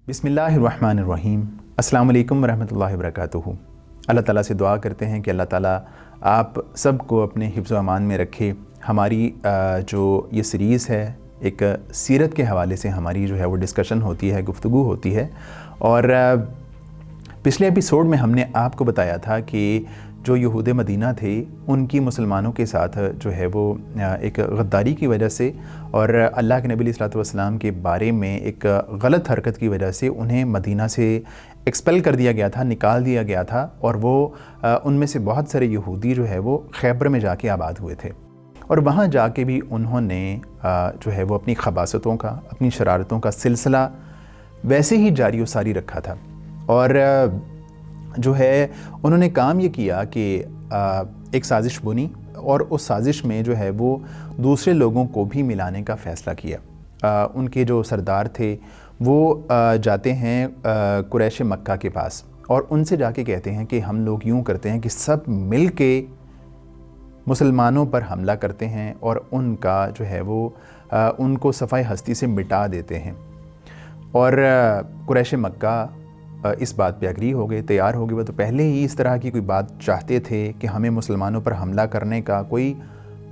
बिस्मिल्लाहिर्रहमानिर्रहीम। अस्सलाम वालेकुम वरहमतुल्लाहि वबरकातुहू। अल्लाह ताला से दुआ करते हैं कि अल्लाह ताला आप सबको अपने हिफ्ज़ व अमान में रखे। हमारी जो ये सीरीज़ है, एक सीरत के हवाले से हमारी जो है वो डिस्कशन होती है, गुफ्तगू होती है। और पिछले एपिसोड में हमने आपको बताया था कि जो यहूद मदीना थे उनकी मुसलमानों के साथ जो है वो एक गद्दारी की वजह से और अल्लाह के नबी सल्लल्लाहु अलैहि वसल्लम के बारे में एक गलत हरकत की वजह से उन्हें मदीना से एक्सपेल कर दिया गया था, निकाल दिया गया था। और वो उनमें से बहुत सारे यहूदी जो है वो खैबर में जाके आबाद हुए थे और वहाँ जाके भी उन्होंने जो है वो अपनी खबासतों का, अपनी शरारतों का सिलसिला वैसे ही जारी व सारी रखा था। और जो है उन्होंने काम ये किया कि एक साजिश बुनी और उस साजिश में जो है वो दूसरे लोगों को भी मिलाने का फ़ैसला किया। उनके जो सरदार थे वो जाते हैं कुरैश मक्का के पास और उनसे जाके कहते हैं कि हम लोग यूँ करते हैं कि सब मिल के मुसलमानों पर हमला करते हैं और उनका जो है वो उनको सफ़ाई हस्ती से मिटा देते हैं। और कुरैश मक्का इस बात पे एग्री हो गए, तैयार हो गए। वो तो पहले ही इस तरह की कोई बात चाहते थे कि हमें मुसलमानों पर हमला करने का कोई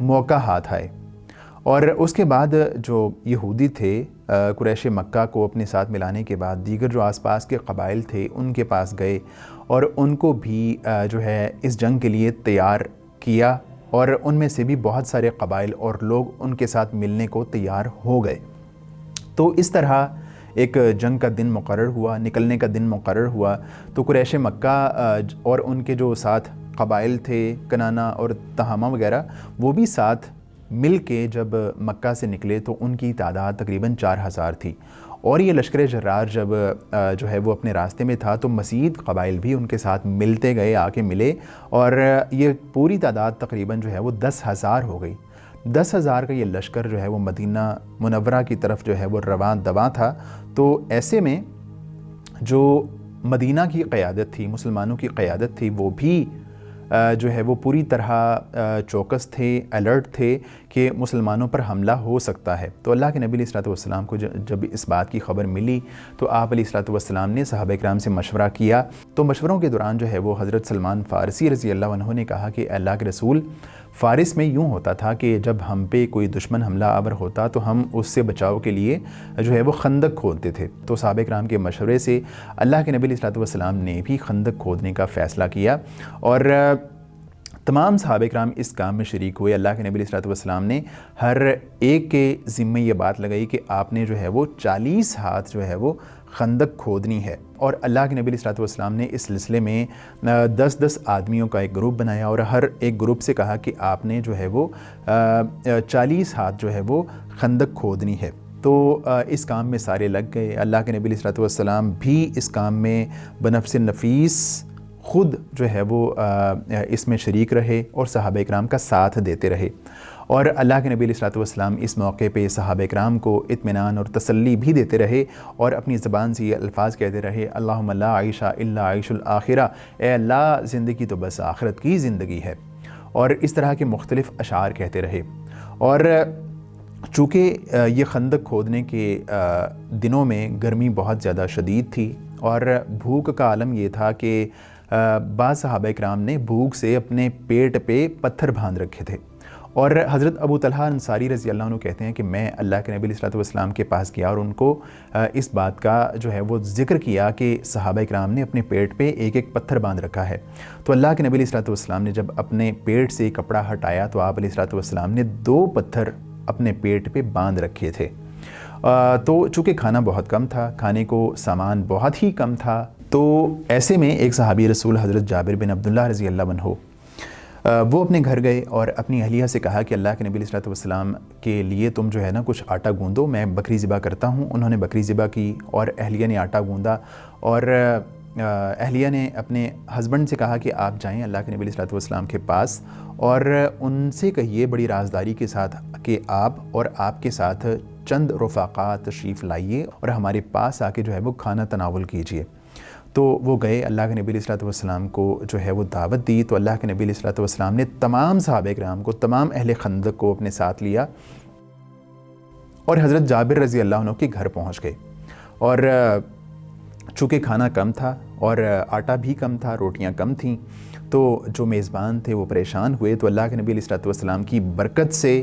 मौका हाथ आए। और उसके बाद जो यहूदी थे कुरैश मक्का को अपने साथ मिलाने के बाद दीगर जो आसपास के कबाइल थे उनके पास गए और उनको भी जो है इस जंग के लिए तैयार किया। और उनमें से भी बहुत सारे कबाइल और लोग उनके साथ मिलने को तैयार हो गए। तो इस तरह एक जंग का दिन मुकर्रर हुआ, निकलने का दिन मुकर्रर हुआ। तो कुरैश मक्का और उनके जो साथ कबाइल थे, कनाना और तहामा वगैरह, वो भी साथ मिल के जब मक्का से निकले तो उनकी तादाद तकरीबन 4000 थी। और ये लश्कर जर्रार जब जो है वो अपने रास्ते में था तो मज़ीद कबाइल भी उनके साथ मिलते गए, आके मिले और ये पूरी तादाद तकरीबन जो है वो 10,000 हो गई। 10,000 का ये लश्कर जो है वो मदीना मुनव्वरा की तरफ जो है वो रवां दवां था। तो ऐसे में जो मदीना की क़यादत थी, मुसलमानों की क़यादत थी, वो भी जो है वो पूरी तरह चौकस थे, अलर्ट थे कि मुसलमानों पर हमला हो सकता है। तो अल्लाह के नबी सल्लल्लाहु अलैहि वसल्लम को जब इस बात की ख़बर मिली तो आप सल्लल्लाहु अलैहि वसल्लम ने सहाबा किराम से मशवरा किया। तो मशवरों के दौरान जो है वो हज़रत सलमान फ़ारसी रज़ी अल्लाह अन्हु ने कहा कि अल्लाह के रसूल, फ़ारिस में यूँ होता था कि जब हम पे कोई दुश्मन हमला आवर होता तो हम उससे बचाव के लिए जो है वो खंदक खोदते थे। तो सहाबा किराम के मशवरे से अल्लाह के नबी सल्लल्लाहु अलैहि वसल्लम ने भी खंदक खोदने का फ़ैसला किया और तमाम सहाबा किराम इस काम में शरीक हुए। अल्लाह के नबी सल्लल्लाहु अलैहि वसल्लम ने हर एक के ज़िम्मे ये बात लगाई कि आपने जो है वो 40 हाथ जो है वो खंदक खोदनी है। और अल्लाह के नबी सल्लल्लाहु अलैहि वसल्लम ने इस सिलसिले में 10-10 आदमियों का एक ग्रुप बनाया और हर एक ग्रुप से कहा कि आपने जो है वो 40 हाथ जो है वो खंदक खोदनी है। तो इस काम में सारे लग गए। अल्लाह के नबी सल्लल्लाहु अलैहि वसल्लम भी इस काम में बनफ्स नफीस ख़ुद जो है वो इसमें शरीक रहे और सहाबा इकराम का साथ देते रहे। और अल्लाह के नबी सल्लल्लाहु अलैहि वसल्लम इस मौके पे सहाबा इकराम को इत्मीनान और तसल्ली भी देते रहे और अपनी ज़बान से ये अल्फाज़ कहते रहे, अल्लाहुम्मा ला आइशा इल्ला आइशुल आखिरा, ए अल्लाह ज़िंदगी तो बस आखिरत की ज़िंदगी है। और इस तरह के मुख्तलिफ़ अशार कहते रहे। और चूँकि ये खंदक खोदने के दिनों में गर्मी बहुत ज़्यादा शदीद थी और भूख का आलम ये था कि बाज़ सहाबा इकराम ने भूख से अपने पेट पे पत्थर बांध रखे थे। और हज़रत अबू तलहा अंसारी रज़ी अल्लाह अन्हु कहते हैं कि मैं अल्लाह के नबी सल्लल्लाहु अलैहि वसल्लम के पास गया और उनको इस बात का जो है वो ज़िक्र किया कि सहाबा इकराम ने अपने पेट पे एक एक पत्थर बांध रखा है। तो अल्लाह के नबी सल्लल्लाहु अलैहि वसल्लम ने जब अपने पेट से कपड़ा हटाया तो आप सल्लल्लाहु अलैहि वसल्लम ने 2 पत्थर अपने पेट पे बांध रखे थे। तो चूँकि खाना बहुत कम था, खाने को सामान बहुत ही कम था, तो ऐसे में एक सहाबी रसूल हज़रत जाबिर बिन अब्दुल्लाह रज़ी अल्लाह अन्हु वो अपने घर गए और अपनी अहलिया से कहा कि अल्लाह के नबी सल्लल्लाहु अलैहि वसल्लम के लिए तुम जो है ना कुछ आटा गूंदो, मैं बकरी ज़िबा करता हूँ। उन्होंने बकरी ज़िबा की और अहलिया ने आटा गूंदा और अहलिया ने अपने हस्बैंड से कहा कि आप जाएं अल्लाह के नबी सल्लल्लाहु अलैहि वसल्लम के पास और उनसे कहिए बड़ी राजदारी के साथ कि आप और आपके साथ चंद रफ़ाक़ा तशरीफ़ लाइए और हमारे पास आके जो है वो खाना तनावुल कीजिए। तो वो गए, अल्लाह के नबी सल्लल्लाहु अलैहि वसल्लम को जो है वो दावत दी। तो अल्लाह के नबी सल्लल्लाहु अलैहि वसल्लम ने तमाम सहाबा किराम को, तमाम अहले खंदक को अपने साथ लिया और हज़रत जाबिर रज़ी अल्लाह अन्हु के घर पहुँच गए। और چونکہ کھانا کم تھا اور آٹا بھی کم تھا، روٹیاں کم تھیں، تو جو میزبان تھے وہ پریشان ہوئے۔ تو اللہ کے نبی علیہ الصلوۃ والسلام کی برکت سے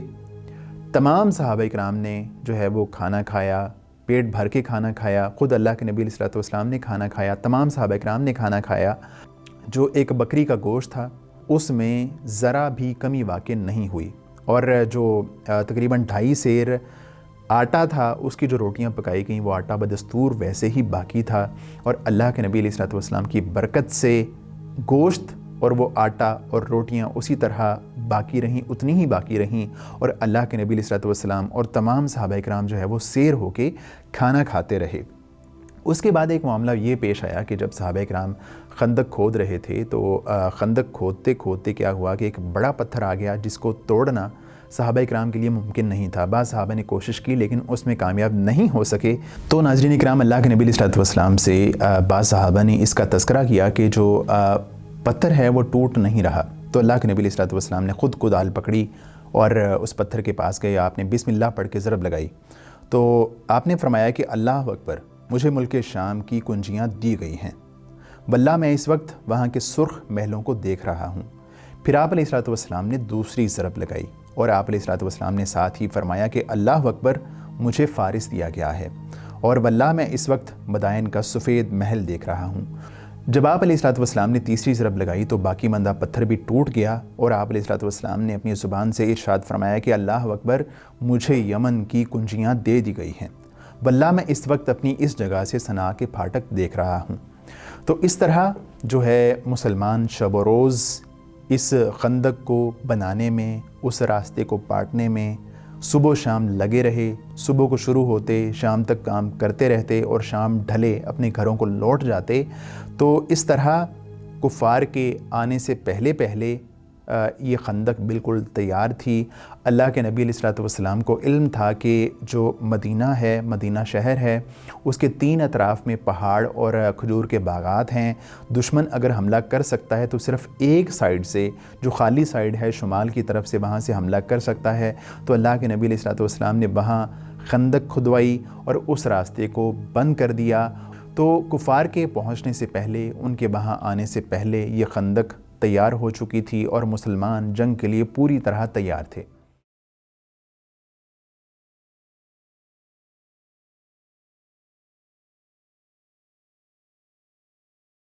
تمام صحابہ کرام نے جو ہے وہ کھانا کھایا، پیٹ بھر کے کھانا کھایا، خود اللہ کے نبی علیہ الصلوۃ والسلام نے کھانا کھایا، تمام صحابہ کرام نے کھانا کھایا۔ جو ایک بکری کا گوشت تھا اس میں ذرا بھی کمی واقع نہیں ہوئی، اور جو تقریباً 2.5 سیر آٹا تھا اس کی جو روٹیاں پکائی گئیں وہ آٹا بدستور ویسے ہی باقی تھا، اور اللہ کے نبی علیہ الصلوۃ والسلام کی برکت سے گوشت اور وہ آٹا اور روٹیاں اسی طرح باقی رہیں، اتنی ہی باقی رہیں، اور اللہ کے نبی علیہ الصلوۃ والسلام اور تمام صحابہ کرام جو ہے وہ سیر ہو کے کھانا کھاتے رہے۔ اس کے بعد ایک معاملہ یہ پیش آیا کہ جب صحابہ کرام خندق کھود رہے تھے تو خندق کھودتے کھودتے کیا ہوا کہ ایک بڑا پتھر آ گیا جس کو توڑنا صحابہ کرام کے لیے ممکن نہیں تھا۔ بعض صحابہ نے کوشش کی لیکن اس میں کامیاب نہیں ہو سکے۔ تو ناظرین کرام، اللہ کے نبی علیہ الصلوۃ والسلام سے بعض صحابہ نے اس کا تذکرہ کیا کہ جو پتھر ہے وہ ٹوٹ نہیں رہا، تو اللہ کے نبی علیہ الصلوۃ والسلام نے خود کدال پکڑی اور اس پتھر کے پاس گئے، آپ نے بسم اللہ پڑھ کے ضرب لگائی، تو آپ نے فرمایا کہ اللہ اکبر، مجھے ملک شام کی کنجیاں دی گئی ہیں، واللہ میں اس وقت وہاں کے سرخ محلوں کو دیکھ رہا ہوں۔ پھر آپ علیہ الصلوۃ والسلام نے دوسری ضرب لگائی اور آپ علیہ الصلوۃ والسلام نے ساتھ ہی فرمایا کہ اللہ اکبر، مجھے فارس دیا گیا ہے، اور واللہ میں اس وقت مدائن کا سفید محل دیکھ رہا ہوں۔ جب آپ علیہ الصلوۃ والسلام نے تیسری ضرب لگائی تو باقی ماندہ پتھر بھی ٹوٹ گیا، اور آپ علیہ الصلوۃ والسلام نے اپنی زبان سے ارشاد فرمایا کہ اللہ اکبر، مجھے یمن کی کنجیاں دے دی گئی ہیں، واللہ میں اس وقت اپنی اس جگہ سے صنعاء کے پھاٹک دیکھ رہا ہوں۔ تو اس طرح جو ہے مسلمان شب و روز اس خندق کو بنانے میں، اس راستے کو پاٹنے میں صبح و شام لگے رہے، صبح کو شروع ہوتے شام تک کام کرتے رہتے اور شام ڈھلے اپنے گھروں کو لوٹ جاتے۔ تو اس طرح کفار کے آنے سے پہلے پہلے یہ خندق بالکل تیار تھی۔ اللہ کے نبی علیہ الصلوۃ والسلام کو علم تھا کہ جو مدینہ ہے، مدینہ شہر ہے، اس کے 3 اطراف میں پہاڑ اور کھجور کے باغات ہیں، دشمن اگر حملہ کر سکتا ہے تو صرف ایک سائیڈ سے، جو خالی سائیڈ ہے شمال کی طرف سے، وہاں سے حملہ کر سکتا ہے۔ تو اللہ کے نبی علیہ الصلوۃ والسلام نے وہاں خندق کھدوائی اور اس راستے کو بند کر دیا۔ تو کفار کے پہنچنے سے پہلے، ان کے وہاں آنے سے پہلے یہ خندق تیار ہو چکی تھی اور مسلمان جنگ کے لیے پوری طرح تیار تھے۔